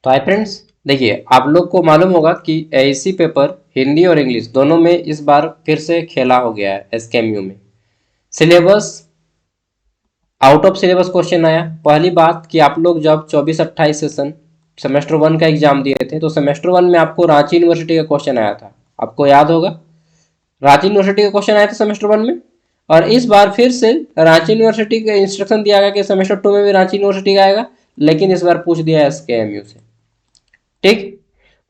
तो hi friends, देखिए आप लोग को मालूम होगा कि एआईसी पेपर हिंदी और इंग्लिश दोनों में इस बार फिर से खेला हो गया है एसकेएमयू में। Syllabus out of syllabus question आया। पहली बात कि आप लोग जब 24-28 सेशन सेमेस्टर वन का एग्जाम दिए थे तो सेमेस्टर वन में आपको रांची यूनिवर्सिटी का क्वेश्चन आया था, आपको याद होगा। रांची यूनिवर्सिटी का क्वेश्चन आया था सेमेस्टर वन में, और इस बार फिर से रांची यूनिवर्सिटी का इंस्ट्रक्शन दिया गया कि सेमेस्टर टू में भी रांची यूनिवर्सिटी का आएगा, लेकिन इस बार पूछ दिया एसकेएमयू से। ठीक।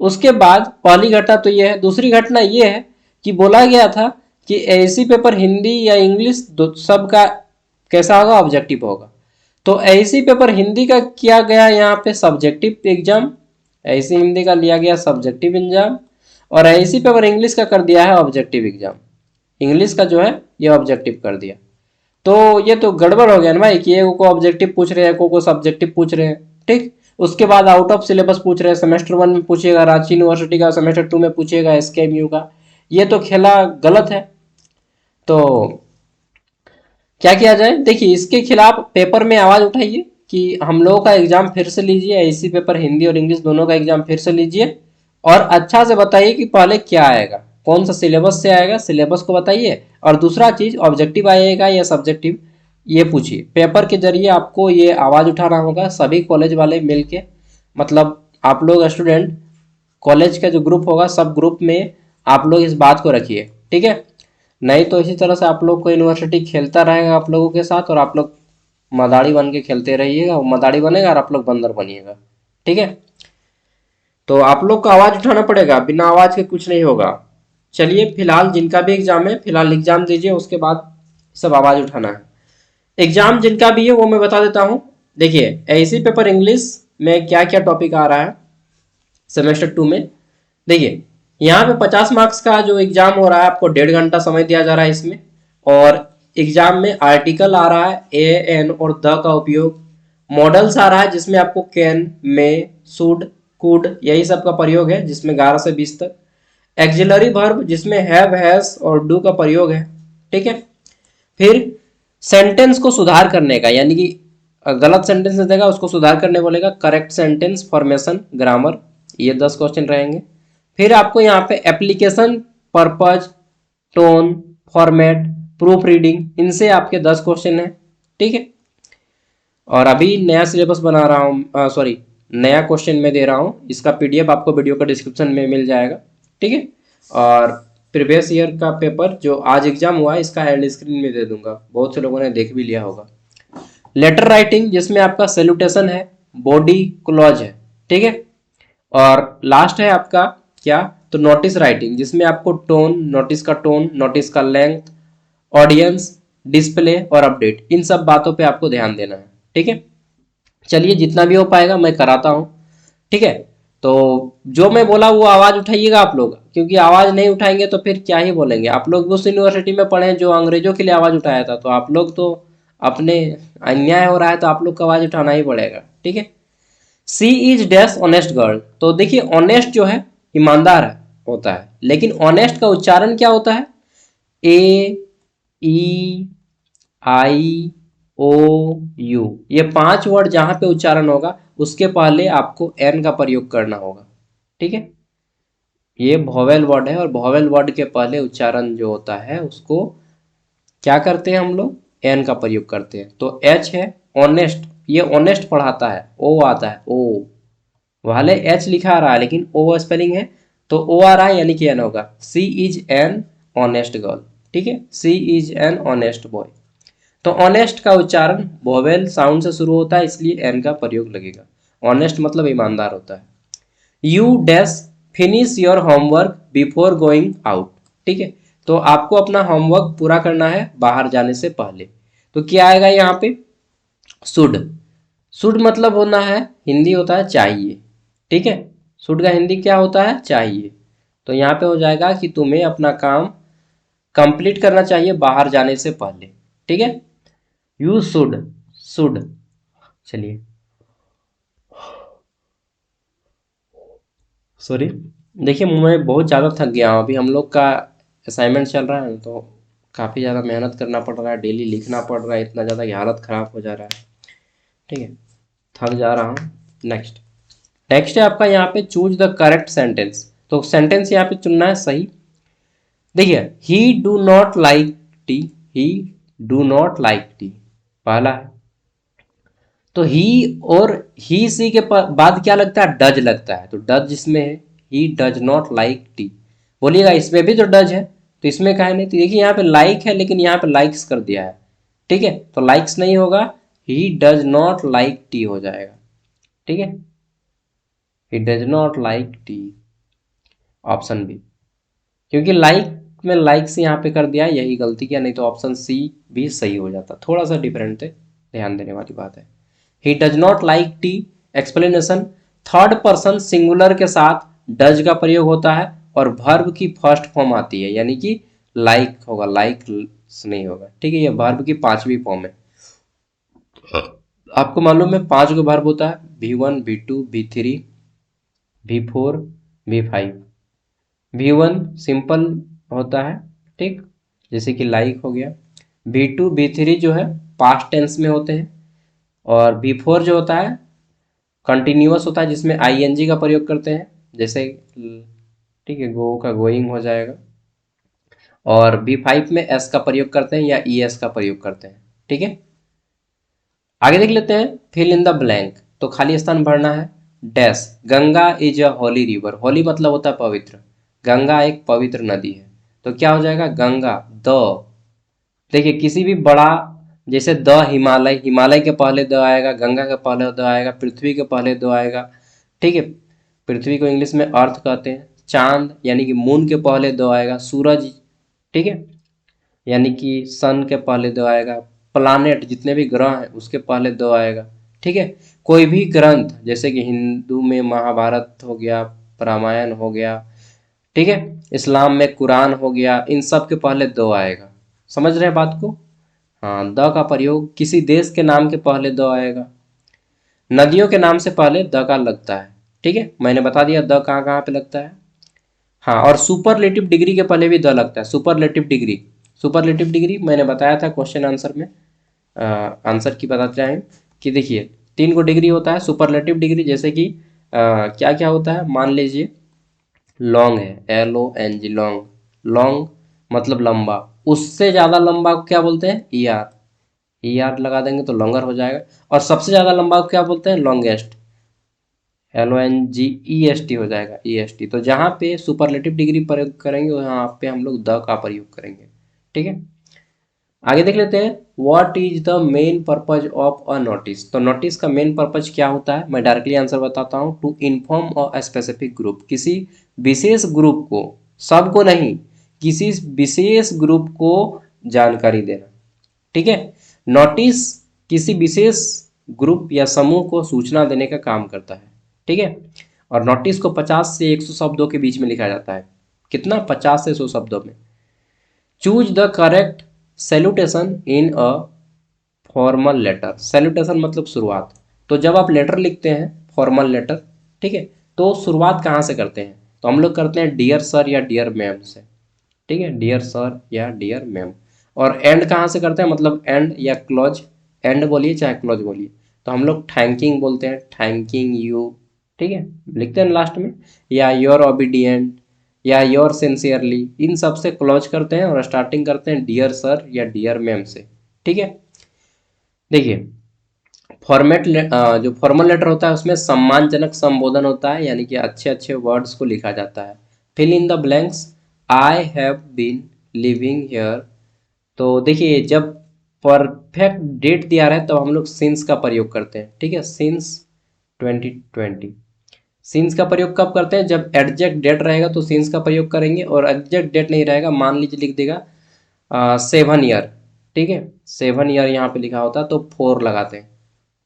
उसके बाद पहली घटना तो यह है। दूसरी घटना यह है कि बोला गया था कि एआईसी पेपर हिंदी या इंग्लिश सबका कैसा होगा, ऑब्जेक्टिव होगा। तो एआईसी पेपर हिंदी का किया गया यहाँ पे सब्जेक्टिव एग्जाम, एआईसी हिंदी का लिया गया सब्जेक्टिव एग्जाम, और एआईसी पेपर इंग्लिश का कर दिया है ऑब्जेक्टिव एग्जाम। इंग्लिश का जो है ये ऑब्जेक्टिव कर दिया। तो ये तो गड़बड़ हो गया ना भाई कि ये को ऑब्जेक्टिव पूछ रहे हैं, को सब्जेक्टिव पूछ रहे हैं। ठीक। उसके बाद आउट ऑफ सिलेबस पूछ रहे हैं, सेमेस्टर वन में पूछेगा रांची यूनिवर्सिटी का, सेमेस्टर टू में पूछेगा एसकेएमयू का। ये तो खेला गलत है। तो क्या किया जाए, देखिए इसके खिलाफ पेपर में आवाज उठाइए कि हम लोगों का एग्जाम फिर से लीजिए, ऐसी पेपर हिंदी और इंग्लिश दोनों का एग्जाम फिर से लीजिए, और अच्छा से बताइए कि पहले क्या आएगा, कौन सा सिलेबस से आएगा, सिलेबस को बताइए। और दूसरा चीज, ऑब्जेक्टिव आएगा या सब्जेक्टिव, ये पूछिए। पेपर के जरिए आपको ये आवाज उठाना होगा, सभी कॉलेज वाले मिलके, मतलब आप लोग स्टूडेंट, कॉलेज का जो ग्रुप होगा सब ग्रुप में आप लोग इस बात को रखिए। ठीक है। नहीं तो इसी तरह से आप लोग को यूनिवर्सिटी खेलता रहेगा आप लोगों के साथ, और आप लोग मदारी बन के खेलते रहिएगा, वो मदारी बनेगा और आप लोग बंदर बनिएगा। ठीक है। तो आप लोग को आवाज उठाना पड़ेगा, बिना आवाज के कुछ नहीं होगा। चलिए, फिलहाल जिनका भी एग्जाम है फिलहाल एग्जाम दीजिए, उसके बाद सब आवाज उठाना है। एग्जाम जिनका भी है वो मैं बता देता हूँ। देखिए एआईसी पेपर इंग्लिश में क्या क्या टॉपिक आ रहा है सेमेस्टर टू में। देखिए यहाँ पे 50 मार्क्स का जो एग्जाम हो रहा है, आपको 1.5 घंटा समय दिया जा रहा है इसमें। और एग्जाम में आर्टिकल आ रहा है ए एन और द का उपयोग। मॉडल्स आ रहा है जिसमें आपको कैन, मे, शुड, कुड, यही सब का प्रयोग है, जिसमें 11 से 20 तक। एक्सिलरी वर्ब जिसमें हैव, हैज और डू का प्रयोग है। ठीक है। फिर सेंटेंस को सुधार करने का, यानी कि गलत सेंटेंस देगा उसको सुधार करने बोलेगा, करेक्ट सेंटेंस, फॉर्मेशन, ग्रामर, ये 10 क्वेश्चन रहेंगे। फिर आपको यहाँ पे application, purpose, tone, format, proof reading, इनसे आपके 10 क्वेश्चन है। ठीक है। और अभी नया सिलेबस बना रहा हूँ, सॉरी नया क्वेश्चन मैं दे रहा हूँ, इसका पीडीएफ आपको वीडियो का डिस्क्रिप्शन में मिल जाएगा। ठीक है। और प्रीवियस ईयर का पेपर जो आज एग्जाम हुआ है इसका एंड स्क्रीन में दे दूंगा, बहुत से लोगों ने देख भी लिया होगा। लेटर राइटिंग जिसमें आपका सैल्यूटेशन है, बॉडी क्लॉज है। ठीक है। और लास्ट है आपका क्या, तो नोटिस राइटिंग जिसमें आपको टोन, नोटिस का लेंथ, ऑडियंस, डिस्प्ले और अपडेट, इन सब बातों पे आपको ध्यान देना है। ठीक है। चलिए, जितना भी हो पाएगा मैं कराता हूँ। ठीक है। तो जो मैं बोला वो आवाज उठाइएगा आप लोग, क्योंकि आवाज नहीं उठाएंगे तो फिर क्या ही बोलेंगे। आप लोग उस यूनिवर्सिटी में पढ़े जो अंग्रेजों के लिए आवाज उठाया था, तो आप लोग तो अपने, अन्याय हो रहा है तो आप लोग को आवाज उठाना ही पड़ेगा। ठीक है। She is dash honest girl, तो देखिए ऑनेस्ट जो है ईमानदार है होता है, लेकिन ऑनेस्ट का उच्चारण क्या होता है, ए, ई, आई, ओ, यू, ये 5 वर्ड जहां पे उच्चारण होगा उसके पहले आपको एन का प्रयोग करना होगा। ठीक है। ये वोवेल वर्ड है, और वोवेल वर्ड के पहले उच्चारण जो होता है उसको क्या करते हैं हम लोग, एन का प्रयोग करते हैं। तो एच है ऑनेस्ट, ये ऑनेस्ट पढ़ाता है, ओ आता है, ओ वाले एच लिखा आ रहा है लेकिन ओ स्पेलिंग है, तो ओ आ रहा है यानी कि एन होगा। सी इज एन ऑनेस्ट गर्ल। ठीक है। She is an honest boy. तो ऑनेस्ट का उच्चारण वोवेल साउंड से शुरू होता है, इसलिए एन का प्रयोग लगेगा। ऑनेस्ट मतलब ईमानदार होता है। You dash finish your homework before going out. ठीक है। तो आपको अपना होमवर्क पूरा करना है बाहर जाने से पहले। तो क्या आएगा यहाँ पे, शुड। शुड मतलब होना है, हिंदी होता है चाहिए। ठीक है। शुड का हिंदी क्या होता है, चाहिए। तो यहाँ पे हो जाएगा कि तुम्हें अपना काम कंप्लीट करना चाहिए बाहर जाने से पहले। ठीक है। You should, should. चलिए, सॉरी, देखिए मैं बहुत ज़्यादा थक गया हूँ। अभी हम लोग का असाइनमेंट चल रहा है ना, तो काफ़ी ज़्यादा मेहनत करना पड़ रहा है, डेली लिखना पड़ रहा है, इतना ज़्यादा कि हालत ख़राब हो जा रहा है। ठीक है। थक जा रहा हूँ। नेक्स्ट। नेक्स्ट है आपका यहाँ पे चूज द करेक्ट सेंटेंस। तो सेंटेंस यहाँ पे चुनना है सही। देखिए, ही do not like T, he do not like T पहला है। तो ही और ही सी के बाद क्या लगता है, डज लगता है। तो डज इसमें है, he does not like T. बोलिएगा इसमें भी तो डज है, तो इसमें क्या है नहीं। तो देखिए यहाँ पे लाइक है, लेकिन यहाँ पे लाइक्स कर दिया है, ठीक है, तो लाइक्स नहीं होगा, he does not like tea हो जाएगा, ठीक है, he does not like tea, option B. क्योंकि लाइक में लाइक्स यहाँ पे कर दिया, यही गलती किया, नहीं तो ऑप्शन सी भी सही हो जाता। थोड़ा सा डिफरेंट है, ध्यान देने वाली बात है। He does not like T. Explanation, third person singular के साथ डज का प्रयोग होता है और वर्ब की फर्स्ट फॉर्म आती है, यानी कि लाइक होगा, लाइक नहीं होगा, ठीक है। ये वर्ब की पांचवी फॉर्म है। आपको मालूम है 5 गो वर्ब होता है, V1 V2 V3 V4 V5। V1 simple होता है, ठीक, जैसे कि लाइक हो गया। V2 V3 जो है पास्ट टेंस में होते हैं, और V4 जो होता है कंटिन्यूअस होता है, जिसमें ING का प्रयोग करते हैं, जैसे ठीक है, गो का गोइंग हो जाएगा। और V5 में S का प्रयोग करते हैं या ES का प्रयोग करते हैं, ठीक है। आगे देख लेते हैं, फिल इन द ब्लैंक। तो खाली स्थान भरना है। Dash, Ganga is a Holi river. Holi मतलब होता है पवित्र, गंगा एक पवित्र नदी है। तो क्या हो जाएगा, गंगा द। देखिए किसी भी बड़ा, जैसे द हिमालय, हिमालय के पहले द आएगा, गंगा के पहले द आएगा, पृथ्वी के पहले द आएगा, ठीक है। पृथ्वी को इंग्लिश में अर्थ कहते हैं। चांद यानी कि मून के पहले द आएगा। सूरज, ठीक है, यानी कि सन के पहले दो आएगा। प्लानेट जितने भी ग्रह हैं उसके पहले दो आएगा, ठीक है। कोई भी ग्रंथ, जैसे कि हिंदू में महाभारत हो गया, रामायण हो गया, ठीक है, इस्लाम में कुरान हो गया, इन सब के पहले दो आएगा। समझ रहे हैं बात को। हाँ, द का प्रयोग किसी देश के नाम के पहले दो आएगा। नदियों के नाम से पहले द का लगता है, ठीक है, मैंने बता दिया द कहाँ कहाँ पे लगता है। हाँ, और सुपरलेटिव डिग्री के पहले भी द लगता है। सुपरलेटिव डिग्री, सुपरलेटिव डिग्री मैंने बताया था क्वेश्चन आंसर में, आंसर की बताते हैं कि देखिए 3 गो डिग्री होता है सुपरलेटिव डिग्री। जैसे कि क्या क्या होता है, मान लीजिए लॉन्ग है, LONG, लॉन्ग, लॉन्ग मतलब लंबा। उससे ज़्यादा लंबा को क्या बोलते हैं, ER लगा देंगे तो लॉन्गर हो जाएगा। और सबसे ज़्यादा लंबा को क्या बोलते हैं, लॉन्गेस्ट, LONGEST हो जाएगा, EST। तो जहाँ पे सुपरलेटिव डिग्री प्रयोग करेंगे वहाँ पे हम लोग द का प्रयोग करेंगे, ठीक है। आगे देख लेते हैं, what is the main purpose of a notice. तो नोटिस का मेन पर्पज क्या होता है, मैं डायरेक्टली आंसर बताता हूँ। To inform a specific group, किसी विशेष ग्रुप को, सबको नहीं, किसी विशेष ग्रुप को जानकारी देना, ठीक है। नोटिस किसी विशेष ग्रुप या समूह को सूचना देने का काम करता है, ठीक है। और नोटिस को 50 से 100 शब्दों के बीच में लिखा जाता है। कितना, 50 से 100 शब्दों में। Choose the correct salutation in a formal letter. Salutation मतलब शुरुआत। तो जब आप लेटर लिखते हैं, फॉर्मल लेटर, ठीक है, तो शुरुआत कहाँ से करते हैं, तो हम लोग करते हैं डियर सर या डियर मैम से, ठीक है, डियर सर या डियर मैम। और एंड कहाँ से करते हैं, मतलब एंड या क्लोज, एंड बोलिए चाहे क्लोज बोलिए। तो हम लोग थैंकिंग बोलते हैं, थैंकिंग यू, ठीक है, लिखते हैं लास्ट में, या योर ओबीडियंट या योर सिंसियरली, इन सब से क्लोज करते हैं और स्टार्टिंग करते हैं डियर सर या डियर मैम से, ठीक है। देखिए फॉर्मेट जो फॉर्मल लेटर होता है उसमें सम्मानजनक संबोधन होता है, यानी कि अच्छे अच्छे वर्ड्स को लिखा जाता है। Fill in the blanks, I have been living here. तो देखिए जब परफेक्ट डेट दिया रहा है तो हम लोग सिंस का प्रयोग करते हैं, ठीक है, सिंस 2020। सिंस का प्रयोग कब करते हैं, जब एग्जैक्ट डेट रहेगा तो सिंस का प्रयोग करेंगे, और एग्जैक्ट डेट नहीं रहेगा, मान लीजिए लिख देगा 7 ईयर, ठीक है, 7 ईयर यहाँ पे लिखा होता है तो 4 लगाते हैं,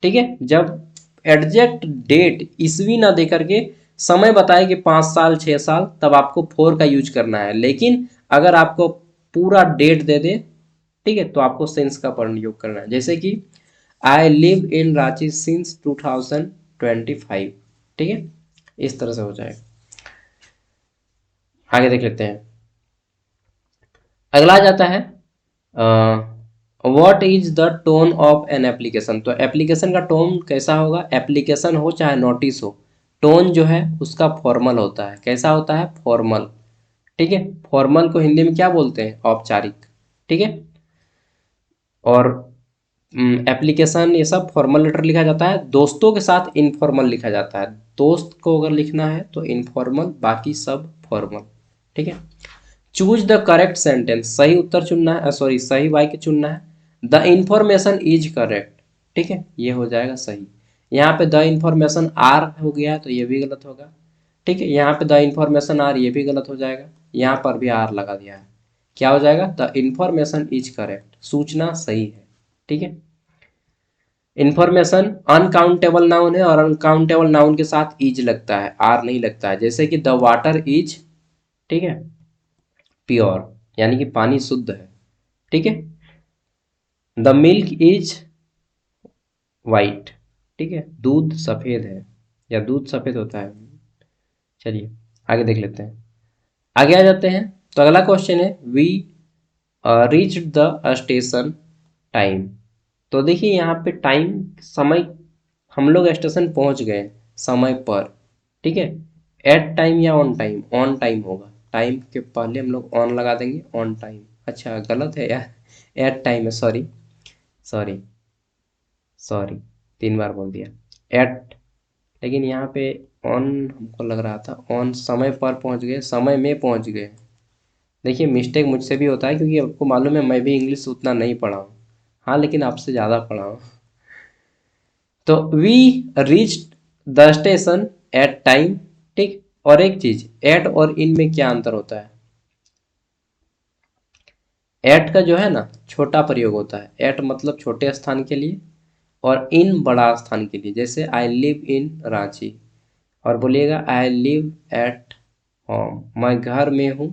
ठीक है। जब एग्जैक्ट डेट ईस्वी ना दे करके समय बताए कि 5 साल 6 साल, तब आपको 4 का यूज करना है। लेकिन अगर आपको पूरा डेट दे दे, ठीक है, तो आपको सिंस का प्रयोग करना है। जैसे कि I live in Ranchi since 2025, ठीक है, इस तरह से हो जाएगा। आगे देख लेते हैं, अगला जाता है what is the tone of N application. तो एप्लीकेशन का टोन कैसा होगा, एप्लीकेशन हो चाहे नोटिस हो, टोन जो है उसका फॉर्मल होता है। कैसा होता है? फॉर्मल। ठीक है, फॉर्मल को हिंदी में क्या बोलते हैं? औपचारिक। ठीक है, और एप्लीकेशन ये सब फॉर्मल लेटर लिखा जाता है। दोस्तों के साथ इनफॉर्मल लिखा जाता है। दोस्त को अगर लिखना है तो इनफॉर्मल, बाकी सब फॉर्मल। ठीक है। चूज द करेक्ट सेंटेंस, सही उत्तर चुनना है, सॉरी सही वाक्य चुनना है। The information is correct. ठीक है, ये हो जाएगा सही। यहाँ पे द इंफॉर्मेशन आर हो गया तो ये भी गलत होगा। ठीक है, यहाँ पे द इंफॉर्मेशन आर, ये भी गलत हो जाएगा। यहाँ पर भी आर लगा दिया है, क्या हो जाएगा? द इंफॉर्मेशन इज करेक्ट, सूचना सही है। ठीक है, इंफॉर्मेशन अनकाउंटेबल नाउन है और अनकाउंटेबल नाउन के साथ इज लगता है, आर नहीं लगता है। जैसे कि द वाटर इज, ठीक है, प्योर, यानी कि पानी शुद्ध है। ठीक है, द मिल्क इज वाइट। ठीक है, दूध सफेद है, या दूध सफेद होता है। चलिए आगे देख लेते हैं। आगे आ जाते हैं, तो अगला क्वेश्चन है we reach the station time. तो देखिए यहाँ पे टाइम, समय, हम लोग स्टेशन पहुंच गए समय पर। ठीक है, एट टाइम या ऑन टाइम? ऑन टाइम होगा, टाइम के पहले हम लोग ऑन लगा देंगे, ऑन टाइम। अच्छा गलत है यार, एट टाइम है, सॉरी सॉरी सॉरी, 3 बार बोल दिया एट। लेकिन यहाँ पे ऑन हमको लग रहा था, ऑन समय पर पहुंच गए, समय में पहुंच गए। देखिए मिस्टेक मुझसे भी होता है, क्योंकि आपको मालूम है मैं भी इंग्लिश उतना नहीं पढ़ा हूँ। हाँ लेकिन आपसे ज़्यादा पढ़ा हूँ। तो we reach the station at time. ठीक, और एक चीज, एट और इन में क्या अंतर होता है? एट का जो है ना छोटा प्रयोग होता है, एट मतलब छोटे स्थान के लिए, और इन बड़ा स्थान के लिए। जैसे आई लिव इन रांची, और बोलिएगा आई लिव एट होम, मैं घर में हूँ।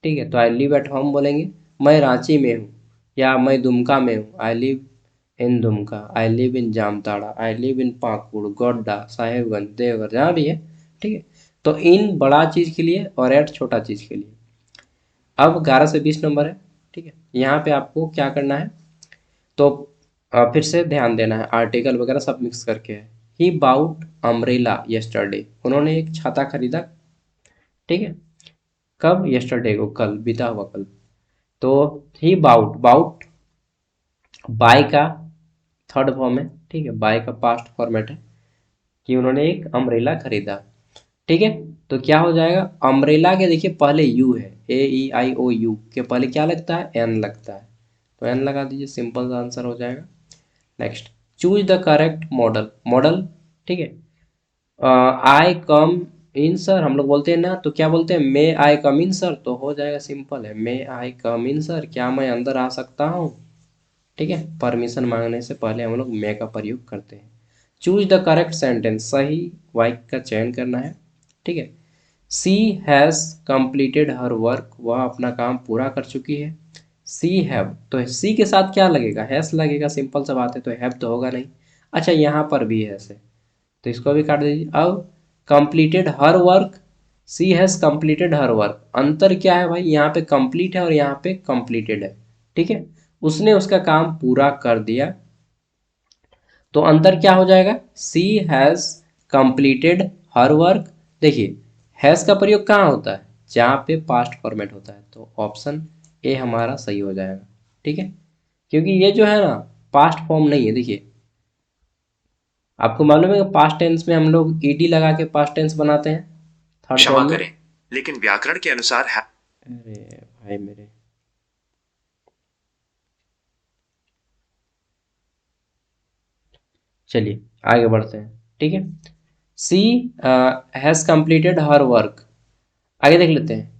ठीक है, तो आई लिव एट होम बोलेंगे, मैं रांची में हूँ, या मैं दुमका में हूँ, I live in Dumka, I live in Jamtara, I live in Pakur, Godda, Sahebganj, Deoghar, जहाँ भी है। ठीक है, तो इन बड़ा चीज़ के लिए और एट छोटा चीज़ के लिए। अब 11 से 20 नंबर है। ठीक है, यहाँ पे आपको क्या करना है, तो फिर से ध्यान देना है, आर्टिकल वगैरह सब मिक्स करके है। ही बाउट अम्ब्रेला यस्टरडे, उन्होंने एक छाता खरीदा। ठीक है, कब? यस्टरडे को, कल, बीता हुआ कल। तो ही बाउट, बाउट बाय का थर्ड फॉर्म है। ठीक है, बाय का पास्ट फॉर्मेट है, कि उन्होंने एक अम्ब्रेला खरीदा। ठीक है, तो क्या हो जाएगा? अम्ब्रेला के देखिए पहले यू है, AEIOU के पहले क्या लगता है? एन लगता है, तो एन लगा दीजिए, सिंपल सा आंसर हो जाएगा। Next, choose the correct model. Model, ठीक है, आई कम इन सर, हम लोग बोलते हैं ना, तो क्या बोलते हैं? मे आई कम इन सर, तो हो जाएगा, सिंपल है, मे आई कम इन सर, क्या मैं अंदर आ सकता हूँ? ठीक है, परमिशन मांगने से पहले हम लोग मे का प्रयोग करते हैं। चूज द करेक्ट सेंटेंस, सही वाक्य का चयन करना है। ठीक है, she has completed her work, वह अपना काम पूरा कर चुकी है। सी हैव, तो सी के साथ क्या लगेगा? हैस लगेगा, सिंपल सा बात है, तो हैव तो होगा नहीं। अच्छा यहाँ पर भी हैस है, तो इसको भी काट दीजिए। अब completed her work, she has completed her work, अंतर क्या है भाई? यहाँ पे कंप्लीट है और यहाँ पे कंप्लीटेड है। ठीक है, उसने उसका काम पूरा कर दिया, तो अंतर क्या हो जाएगा? सी हैज़ कंप्लीटेड हर वर्क। देखिए हैज़ का प्रयोग कहाँ होता है? जहाँ पे पास्ट फॉर्मेट होता है, तो ऑप्शन ए हमारा सही हो जाएगा। ठीक है, क्योंकि ये जो है ना पास्ट फॉर्म नहीं है। देखिए आपको मालूम है कि पास्ट टेंस में हम लोग ईडी लगा के पास्ट टेंस बनाते हैं थर्ड क्षमा फॉर्म में। करें, लेकिन व्याकरण के अनुसार अरे भाई मेरे, चलिए आगे बढ़ते हैं। ठीक है, she has completed her work. आगे देख लेते हैं,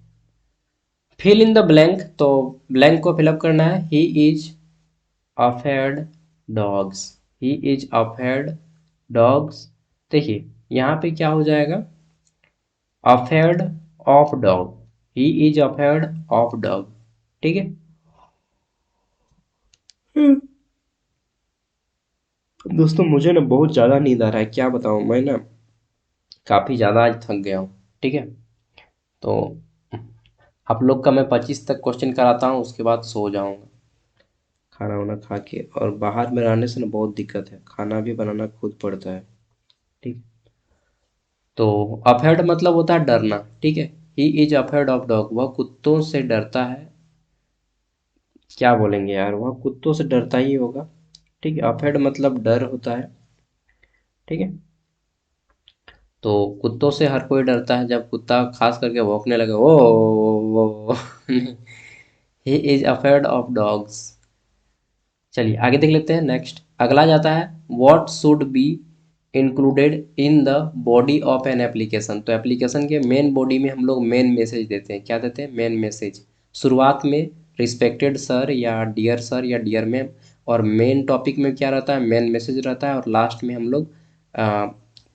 फिल इन द ब्लैंक, तो ब्लैंक को फिलअप करना है। He is afraid dogs, he is afraid dogs. देखिए यहाँ पे क्या हो जाएगा? Afraid of dog, he is afraid of dog. ठीक है, दोस्तों मुझे ना बहुत ज़्यादा नींद आ रहा है, क्या बताऊँ, मैं ना काफ़ी ज़्यादा आज थक गया हूँ। ठीक है, तो आप लोग का मैं 25 तक क्वेश्चन कराता हूँ, उसके बाद सो जाऊँगा खाना वाना खा के। और बाहर में रहने से ना बहुत दिक्कत है, खाना भी बनाना खुद पड़ता है। ठीक, तो अफेर्ड मतलब होता है डरना, ठीक है। ही इज अफेर्ड ऑफ डॉग, वह कुत्तों से डरता है। क्या बोलेंगे यार, वह कुत्तों से डरता ही होगा, ठीक है। अफेर्ड मतलब डर होता है, ठीक है। तो कुत्तों से हर कोई डरता है, जब कुत्ता खास करके भौंकने लगे वो ही इज अफेर्ड ऑफ डॉग्स। चलिए आगे देख लेते हैं। नेक्स्ट अगला जाता है, what should be included in the body of N application. तो एप्लीकेशन के मेन बॉडी में हम लोग मेन मैसेज देते हैं, क्या देते हैं, मेन मैसेज। शुरुआत में रिस्पेक्टेड सर या डियर सर या डियर मैम, और मेन टॉपिक में क्या रहता है, मेन मैसेज रहता है, और लास्ट में हम लोग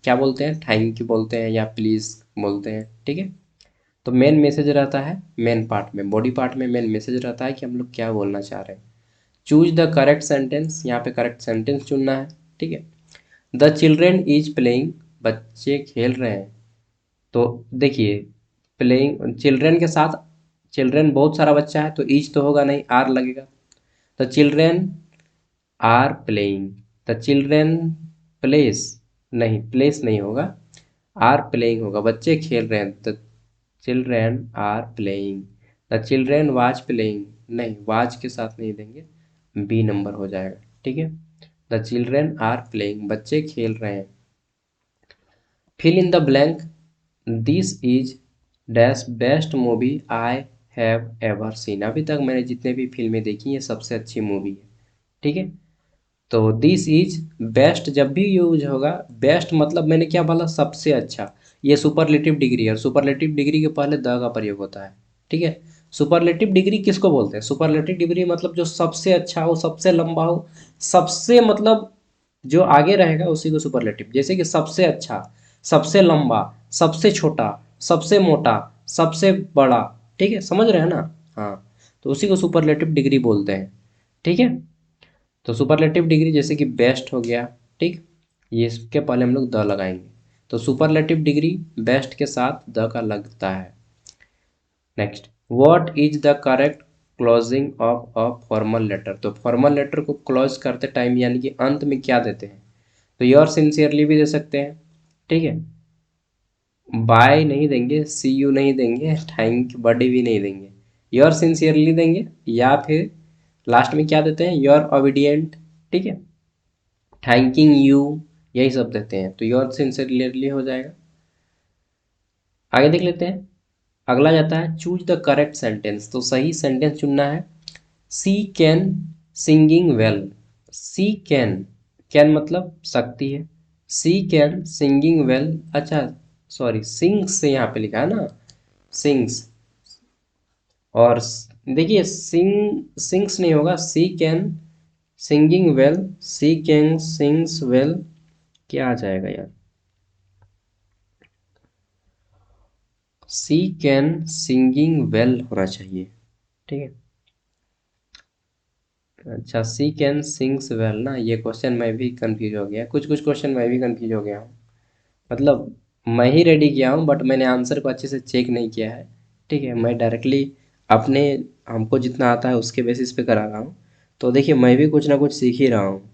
क्या बोलते हैं, थैंक यू बोलते हैं या प्लीज़ बोलते हैं, ठीक है। तो मेन मैसेज रहता है मेन पार्ट में, बॉडी पार्ट में मेन मैसेज रहता है कि हम लोग क्या बोलना चाह रहे हैं। चूज द करेक्ट सेंटेंस, यहाँ पे करेक्ट सेंटेंस चुनना है, ठीक है। द चिल्ड्रेन इज प्लेइंग, बच्चे खेल रहे हैं। तो देखिए, प्लेइंग चिल्ड्रेन के साथ चिल्ड्रेन बहुत सारा बच्चा है, तो इज तो होगा नहीं, आर लगेगा। The children are playing, the children plays, नहीं प्लेस नहीं होगा, आर प्लेइंग होगा, बच्चे खेल रहे हैं। The children are playing, the children was playing, नहीं वाज के साथ नहीं देंगे, बी नंबर हो जाएगा, ठीक है। द चिल्ड्रेन आर प्लेइंग, बच्चे खेल रहे हैं। Fill in the blank, this is dash best movie I have ever seen, अभी तक मैंने जितने भी फिल्में देखी ये सबसे अच्छी मूवी है, ठीक है। तो दिस इज बेस्ट जब भी यूज होगा, बेस्ट मतलब मैंने क्या बोला, सबसे अच्छा। ये सुपरलेटिव डिग्री है, और सुपरलेटिव डिग्री के पहले द का प्रयोग होता है, ठीक है। सुपरलेटिव डिग्री किसको बोलते हैं, सुपरलेटिव डिग्री मतलब जो सबसे अच्छा हो, सबसे लंबा हो, सबसे मतलब जो आगे रहेगा उसी को सुपरलेटिव। जैसे कि सबसे अच्छा, सबसे लंबा, सबसे छोटा, सबसे मोटा, सबसे बड़ा, ठीक है, समझ रहे हैं ना। हाँ, तो उसी को सुपरलेटिव डिग्री बोलते हैं, ठीक है। तो सुपरलेटिव डिग्री जैसे कि बेस्ट हो गया, ठीक, ये इसके पहले हम लोग द लगाएंगे। तो सुपरलेटिव डिग्री बेस्ट के साथ द का लगता है। Next, what is the correct closing of a formal letter. तो फॉर्मल लेटर को क्लोज करते टाइम यानी कि अंत में क्या देते हैं, तो योर सिंसियरली भी दे सकते हैं, ठीक है। बाय नहीं देंगे, सी यू नहीं देंगे, थैंक बर्थडे भी नहीं देंगे, योर सिंसियरली देंगे, या फिर लास्ट में क्या देते हैं, योर ओबीडियंट, ठीक है, थैंकिंग यू, यही सब देते हैं, तो योर सिंसियरली हो जाएगा। आगे देख लेते हैं। अगला जाता है, चूज द करेक्ट सेंटेंस। तो सही सेंटेंस चुनना है। She can singing well, she can, can मतलब सकती है, सी कैन सिंगिंग वेल, अच्छा सॉरी सिंग्स से यहाँ पे लिखा है ना, सिंग्स, और देखिए सिंग्स नहीं होगा, she can singing well, she can sings well, क्या आ जाएगा यार, सी कैन सिंगिंग वेल होना चाहिए, ठीक है। अच्छा, सी कैन सिंग्स वेल ना, ये क्वेश्चन मैं भी कंफ्यूज हो गया, कुछ कुछ क्वेश्चन मैं भी कंफ्यूज हो गया हूँ, मतलब मैं ही रेडी किया हूँ बट मैंने आंसर को अच्छे से चेक नहीं किया है, ठीक है। मैं डायरेक्टली अपने, हमको जितना आता है उसके बेसिस पे करा रहा हूँ। तो देखिए मैं भी कुछ ना कुछ सीख ही रहा हूँ,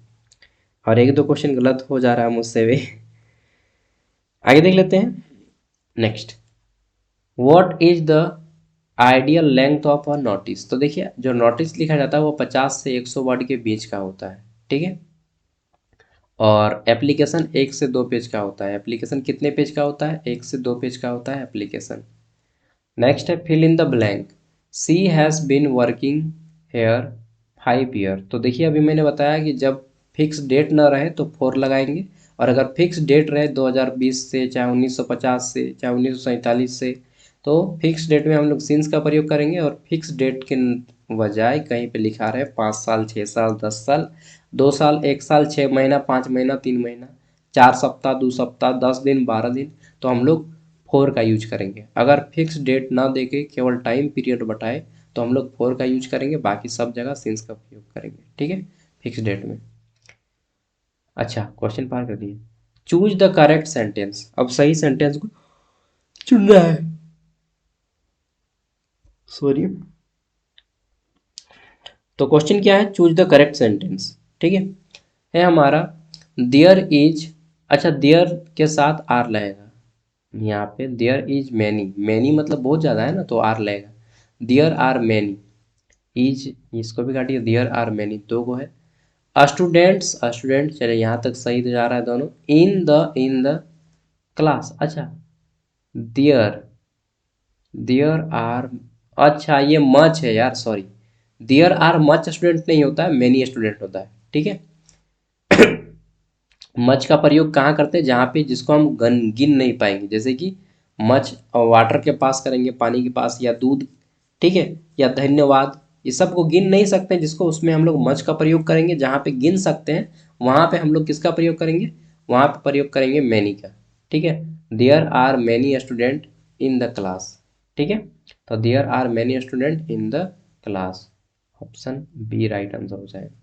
और एक दो क्वेश्चन गलत हो जा रहा है मुझसे भी। आगे देख लेते हैं। Next, what is the ideal length of a notice. तो देखिए जो नोटिस लिखा जाता है वो 50 से 100 वर्ड के बीच का होता है, ठीक है। और एप्लीकेशन 1 से 2 पेज का होता है। एप्लीकेशन कितने पेज का होता है, 1 से 2 पेज का होता है एप्लीकेशन। नेक्स्ट है fill in the blank, she has been working here 5 year. तो देखिए अभी मैंने बताया कि जब फिक्स डेट ना रहे तो 4 लगाएंगे, और अगर फिक्स डेट रहे 2020 से, चाहे 1950 से, चाहे 1947 से, तो फिक्स डेट में हम लोग सिंस का प्रयोग करेंगे, और फिक्स डेट के बजाय कहीं पे लिखा रहे 5 साल, 6 साल, 10 साल, 2 साल, 1 साल, 6 महीना, 5 महीना, 3 महीना, 4 सप्ताह, 2 सप्ताह, 10 दिन, 12 दिन, तो हम लोग 4 का यूज करेंगे। अगर फिक्स डेट ना देके केवल टाइम पीरियड बताए तो हम लोग 4 का यूज करेंगे, बाकी सब जगह सिंस का प्रयोग करेंगे, ठीक है, फिक्स डेट में। अच्छा क्वेश्चन पार कर दिए। चूज द करेक्ट सेंटेंस, अब सही सेंटेंस को चुनना है, सॉरी। तो क्वेश्चन क्या है, चूज द करेक्ट सेंटेंस, ठीक है हमारा देयर इज, अच्छा देयर के साथ आर लगेगा, यहाँ पे देयर इज मैनी, मैनी मतलब बहुत ज़्यादा है ना, तो आर लगेगा। देयर आर मैनी, इज इसको भी काटिए, देयर आर मैनी, दो गो है। स्टूडेंट्स, स्टूडेंट, चलिए यहाँ तक सही तो जा रहा है दोनों। इन द क्लास, अच्छा देयर, देयर आर, अच्छा ये मच है यार, sorry. There are much student नहीं होता है, मेनी स्टूडेंट होता है, ठीक है। मच का प्रयोग कहाँ करते हैं, जहाँ पे जिसको हम गिन नहीं पाएंगे, जैसे कि मच वाटर के पास करेंगे, पानी के पास, या दूध, ठीक है, या धन्यवाद, ये सब को गिन नहीं सकते जिसको, उसमें हम लोग मच का प्रयोग करेंगे। जहाँ पे गिन सकते हैं वहाँ पे हम लोग किसका प्रयोग करेंगे, वहाँ पे प्रयोग करेंगे मैनी का, ठीक है। There are many student in the class, ठीक है। तो there are many student in the class, option B right answer हो जाएगा।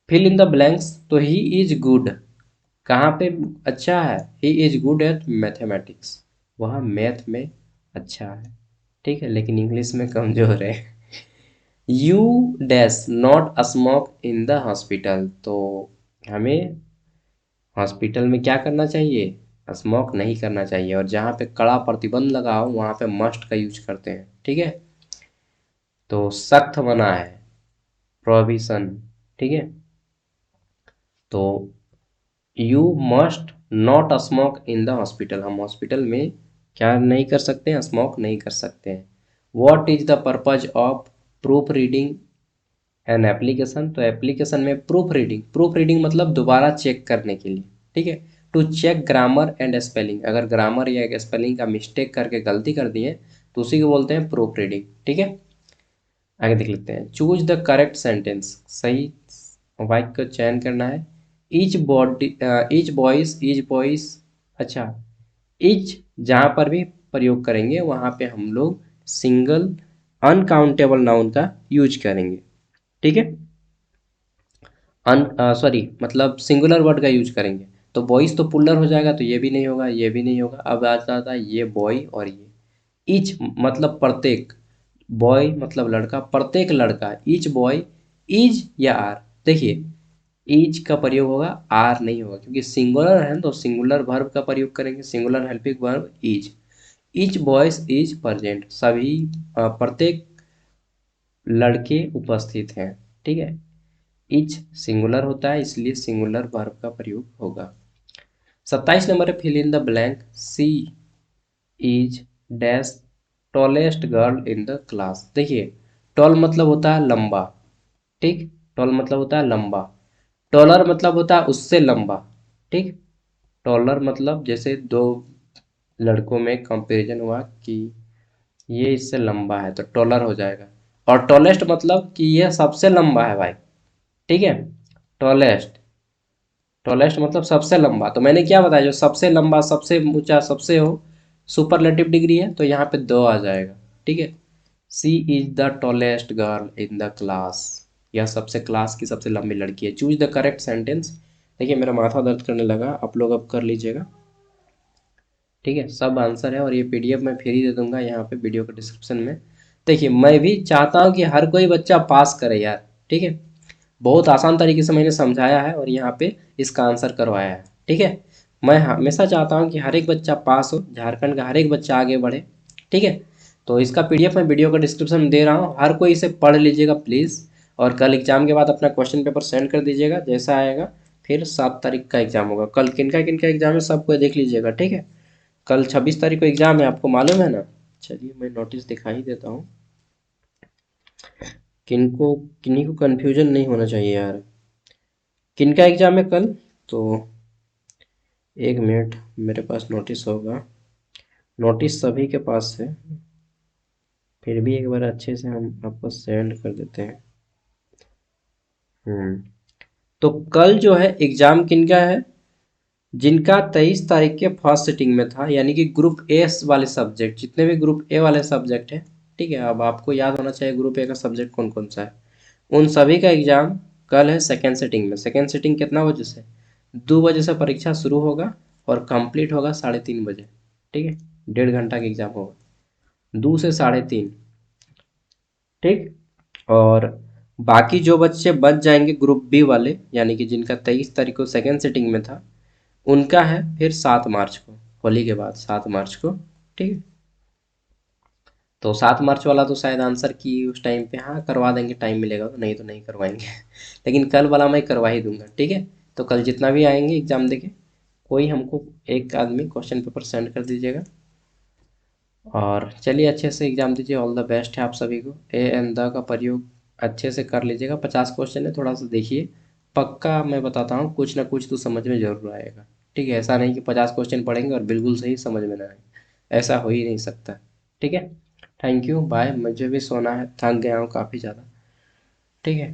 फिल इन द ब्लैंक्स, तो ही इज गुड, कहाँ पे अच्छा है, he is good at mathematics, वह मैथ में अच्छा है, ठीक है, लेकिन इंग्लिश में कमजोर है। You dash not smoke in the hospital, तो हमें हॉस्पिटल में क्या करना चाहिए, स्मोक नहीं करना चाहिए, और जहाँ पे कड़ा प्रतिबंध लगा हो वहाँ पे मस्ट का यूज करते हैं, ठीक है। तो सख्त मना है, प्रोहिबिशन, ठीक है। तो you must not smoke in the hospital, हम हॉस्पिटल में क्या नहीं कर सकते हैं, स्मोक नहीं कर सकते हैं। What is the purpose of proof reading an application, तो एप्लीकेशन में प्रूफ रीडिंग मतलब दोबारा चेक करने के लिए, ठीक है। To check grammar and spelling, अगर ग्रामर या स्पेलिंग का मिस्टेक करके गलती कर दिए तो उसी को बोलते हैं प्रूफ रीडिंग, ठीक है। आगे देख लेते हैं। चूज द करेक्ट सेंटेंस, सही वाक्य का चयन करना है। ईच बॉडी, ईच बॉयज, अच्छा ईच जहाँ पर भी प्रयोग करेंगे वहाँ पे हम लोग सिंगल अनकाउंटेबल नाउन का यूज करेंगे, ठीक है। सॉरी, मतलब सिंगुलर वर्ड का यूज करेंगे, तो बॉयज तो पुल्लर हो जाएगा, तो ये भी नहीं होगा, ये भी नहीं होगा। अब आ जाता है ये बॉय और ये। ईच मतलब प्रत्येक, बॉय मतलब लड़का, प्रत्येक लड़का, ईच बॉय, ईज या आर, देखिए ईज का प्रयोग होगा, आर नहीं होगा, क्योंकि सिंगुलर है ना, तो सिंगुलर वर्ब का प्रयोग करेंगे, singular helping verb is. Each boys is present, सभी प्रत्येक लड़के उपस्थित हैं, ठीक है। ईच सिंगुलर होता है, इसलिए सिंगुलर वर्ब का प्रयोग होगा। 27 नंबर है, fill in the blank. She is dash tallest girl in the class, देखिए टॉल मतलब होता है लंबा, ठीक, टॉल मतलब होता है लंबा। टॉलर मतलब होता है उससे लंबा, ठीक। टॉलर मतलब जैसे दो लड़कों में कंपैरिजन हुआ कि ये इससे लंबा है तो टॉलर हो जाएगा। और टॉलेस्ट मतलब कि ये सबसे लंबा है भाई, ठीक है। टॉलेस्ट, टॉलेस्ट मतलब सबसे लंबा, तो मैंने क्या बताया, जो सबसे लंबा, सबसे ऊंचा, सबसे हो, सुपरलेटिव डिग्री है, तो यहाँ पे दो आ जाएगा, ठीक है। She is the tallest girl in the class, यह सबसे क्लास की सबसे लंबी लड़की है। चूज द करेक्ट सेंटेंस, देखिए मेरा माथा दर्द करने लगा, आप लोग अब कर लीजिएगा, ठीक है। सब आंसर है और ये पीडीएफ मैं फ्री दे दूंगा यहाँ पे वीडियो के डिस्क्रिप्शन में। देखिए मैं भी चाहता हूँ कि हर कोई बच्चा पास करे यार, ठीक है। बहुत आसान तरीके से मैंने समझाया है और यहाँ पे इसका आंसर करवाया है, ठीक है। मैं हमेशा चाहता हूँ कि हर एक बच्चा पास हो, झारखंड का हर एक बच्चा आगे बढ़े, ठीक है। तो इसका पीडीएफ मैं वीडियो का डिस्क्रिप्शन में दे रहा हूँ, हर कोई इसे पढ़ लीजिएगा प्लीज़। और कल एग्जाम के बाद अपना क्वेश्चन पेपर सेंड कर दीजिएगा जैसा आएगा। फिर 7 तारीख का एग्जाम होगा, कल किनका किनका एग्जाम है सबको देख लीजिएगा, ठीक है। कल 26 तारीख को एग्जाम है, आपको मालूम है ना। चलिए मैं नोटिस दिखा ही देता हूँ, किनको किन्हीं को कन्फ्यूजन नहीं होना चाहिए यार। किनका एग्जाम है कल, तो 1 मिनट, मेरे पास नोटिस होगा, नोटिस सभी के पास है, फिर भी एक बार अच्छे से हम आपको सेंड कर देते हैं। तो कल जो है एग्जाम किनका है, जिनका 23 तारीख के फर्स्ट सिटिंग में था, यानी कि ग्रुप ए वाले सब्जेक्ट, जितने भी ग्रुप ए वाले सब्जेक्ट हैं, ठीक है। अब आपको याद होना चाहिए ग्रुप ए का सब्जेक्ट कौन कौन सा है, उन सभी का एग्जाम कल है सेकेंड सिटिंग में। सेकेंड सिटिंग कितना बजे से, 2 बजे से परीक्षा शुरू होगा और कंप्लीट होगा 3:30 बजे, ठीक है। 1.5 घंटा का एग्जाम होगा, 2 से 3:30, ठीक। और बाकी जो बच्चे बच जाएंगे ग्रुप बी वाले, यानी कि जिनका 23 तारीख को सेकेंड सिटिंग में था, उनका है फिर 7 मार्च को, होली के बाद 7 मार्च को। ठीक है, तो 7 मार्च वाला तो शायद आंसर की उस टाइम पे हाँ करवा देंगे, टाइम मिलेगा तो नहीं करवाएंगे लेकिन कल वाला मैं करवा ही दूंगा। ठीक है, तो कल जितना भी आएंगे एग्जाम देके, कोई हमको एक आदमी क्वेश्चन पेपर सेंड कर दीजिएगा। और चलिए अच्छे से एग्जाम दीजिए, ऑल द बेस्ट है आप सभी को। ए एंड द का प्रयोग अच्छे से कर लीजिएगा, 50 क्वेश्चन है, थोड़ा सा देखिए। पक्का मैं बताता हूँ कुछ ना कुछ तो समझ में जरूर आएगा। ठीक है, ऐसा नहीं कि 50 क्वेश्चन पढ़ेंगे और बिल्कुल सही समझ में ना आए, ऐसा हो ही नहीं सकता। ठीक है, थैंक यू, बाय, मुझे भी सोना है, थक गया हूँ काफ़ी ज़्यादा। ठीक है।